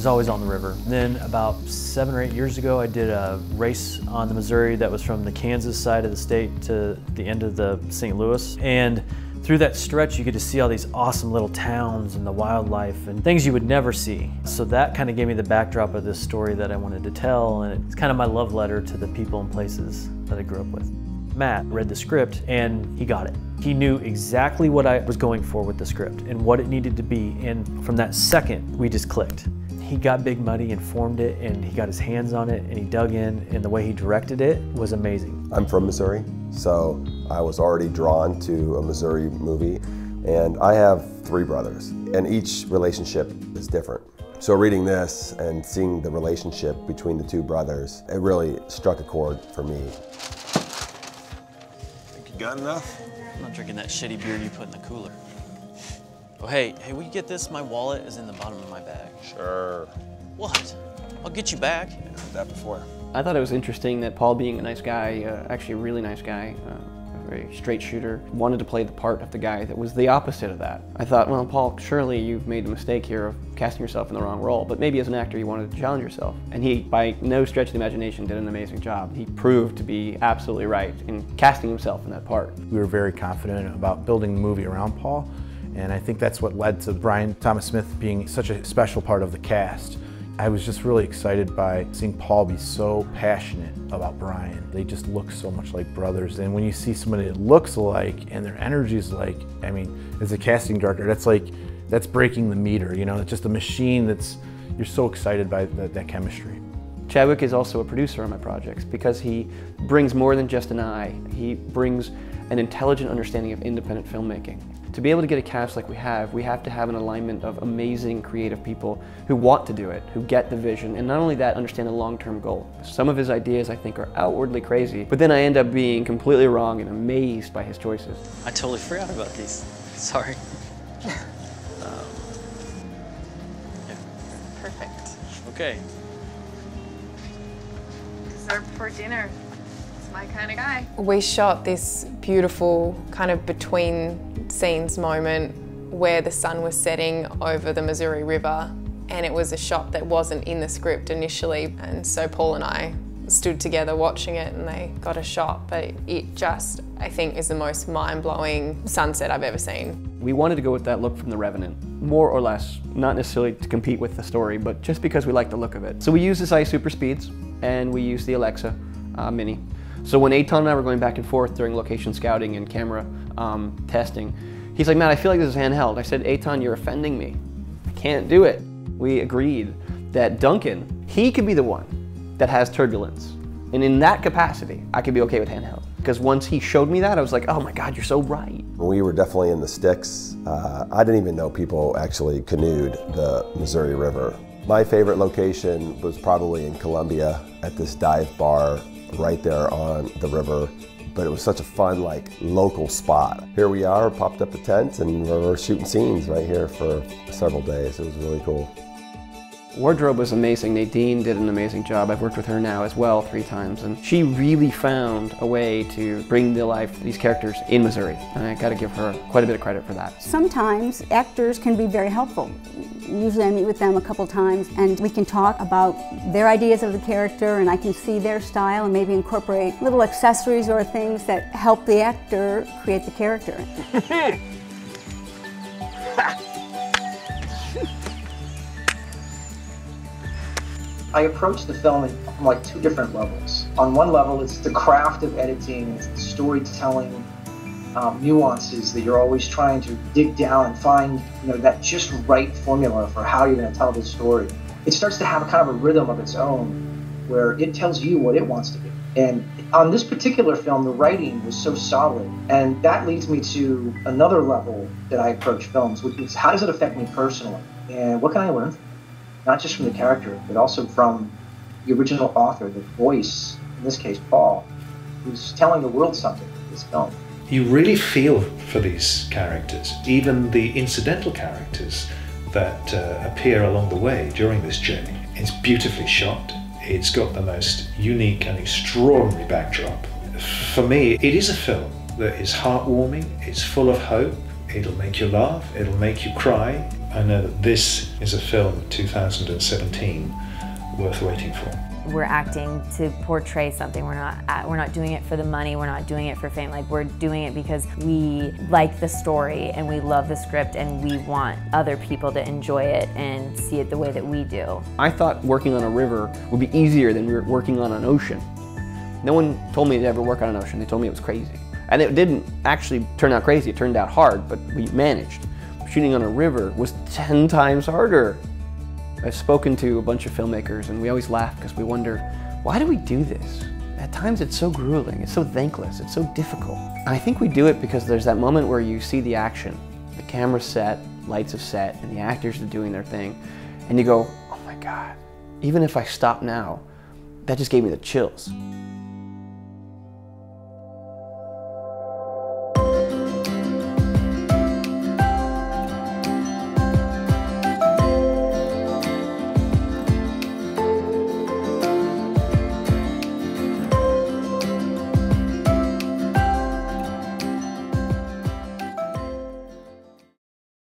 was always on the river. Then about 7 or 8 years ago, I did a race on the Missouri that was from the Kansas side of the state to the end of the St. Louis. And through that stretch, you get to see all these awesome little towns and the wildlife and things you would never see. So that kind of gave me the backdrop of this story that I wanted to tell, and it's kind of my love letter to the people and places that I grew up with. Matt read the script and he got it. He knew exactly what I was going for with the script and what it needed to be, and from that second, we just clicked. He got Big Muddy and formed it, and he got his hands on it, and he dug in, and the way he directed it was amazing. I'm from Missouri, so I was already drawn to a Missouri movie, and I have 3 brothers, and each relationship is different. So reading this and seeing the relationship between the 2 brothers, it really struck a chord for me. Think you got enough? I'm not drinking that shitty beer you put in the cooler. Oh, hey, will you get this? My wallet is in the bottom of my bag. Sure. What? I'll get you back. I heard that before. I thought it was interesting that Paul, being a nice guy, actually a really nice guy, a very straight shooter, wanted to play the part of the guy that was the opposite of that. I thought, well, Paul, surely you've made the mistake here of casting yourself in the wrong role, but maybe as an actor you wanted to challenge yourself. And he, by no stretch of the imagination, did an amazing job. He proved to be absolutely right in casting himself in that part. We were very confident about building the movie around Paul, and I think that's what led to Brian Thomas Smith being such a special part of the cast. I was just really excited by seeing Paul be so passionate about Brian. They just look so much like brothers, and when you see somebody that looks alike and their energy is like, I mean, as a casting director, that's breaking the meter, you know? It's just a machine you're so excited by that chemistry. Chadwick is also a producer on my projects because he brings more than just an eye. He brings an intelligent understanding of independent filmmaking. To be able to get a cast like we have to have an alignment of amazing creative people who want to do it, who get the vision, and not only that, understand the long-term goal. Some of his ideas I think are outwardly crazy, but then I end up being completely wrong and amazed by his choices. I totally forgot about these. Sorry. Perfect. Okay. Dessert before dinner. It's my kind of guy. We shot this beautiful kind of between scenes moment where the sun was setting over the Missouri River, and it was a shot that wasn't in the script initially, and so Paul and I stood together watching it and they got a shot, but it just, I think, is the most mind-blowing sunset I've ever seen. We wanted to go with that look from The Revenant, more or less, not necessarily to compete with the story, but just because we like the look of it. So we used the Zeiss Super Speeds and we used the Alexa Mini. So when Eitan and I were going back and forth during location scouting and camera testing, he's like, "Matt, I feel like this is handheld." I said, "Eitan, you're offending me. I can't do it." We agreed that Duncan, he could be the one that has turbulence. And in that capacity, I could be okay with handheld. Because once he showed me that, I was like, oh my God, you're so right. We were definitely in the sticks. I didn't even know people actually canoed the Missouri River. My favorite location was probably in Columbia at this dive bar right there on the river. But it was such a fun, like, local spot. Here we are, popped up a tent, and we're shooting scenes right here for several days. It was really cool. Wardrobe was amazing. Nadine did an amazing job. I've worked with her now as well 3 times, and she really found a way to bring to life these characters in Missouri, and I gotta give her quite a bit of credit for that. Sometimes actors can be very helpful. Usually I meet with them a couple times and we can talk about their ideas of the character, and I can see their style and maybe incorporate little accessories or things that help the actor create the character. I approach the film from like 2 different levels. On one level, it's the craft of editing, it's the storytelling nuances that you're always trying to dig down and find, you know, that just right formula for how you're going to tell this story. It starts to have a kind of a rhythm of its own, where it tells you what it wants to be. And on this particular film, the writing was so solid, and that leads me to another level that I approach films, which is how does it affect me personally, and what can I learn from it? Not just from the character, but also from the original author, the voice, in this case, Paul, who's telling the world something in this film. You really feel for these characters, even the incidental characters that appear along the way during this journey. It's beautifully shot. It's got the most unique and extraordinary backdrop. For me, it is a film that is heartwarming, it's full of hope, it'll make you laugh, it'll make you cry. I know that this is a film of 2017 worth waiting for. We're acting to portray something. We're not doing it for the money. We're not doing it for fame. Like, we're doing it because we like the story and we love the script and we want other people to enjoy it and see it the way that we do. I thought working on a river would be easier than working on an ocean. No one told me to ever work on an ocean. They told me it was crazy. And it didn't actually turn out crazy. It turned out hard, but we managed. Shooting on a river was 10 times harder. I've spoken to a bunch of filmmakers and we always laugh because we wonder, why do we do this? At times it's so grueling, it's so thankless, it's so difficult. And I think we do it because there's that moment where you see the action. The camera's set, lights have set, and the actors are doing their thing. And you go, oh my God, even if I stop now, that just gave me the chills.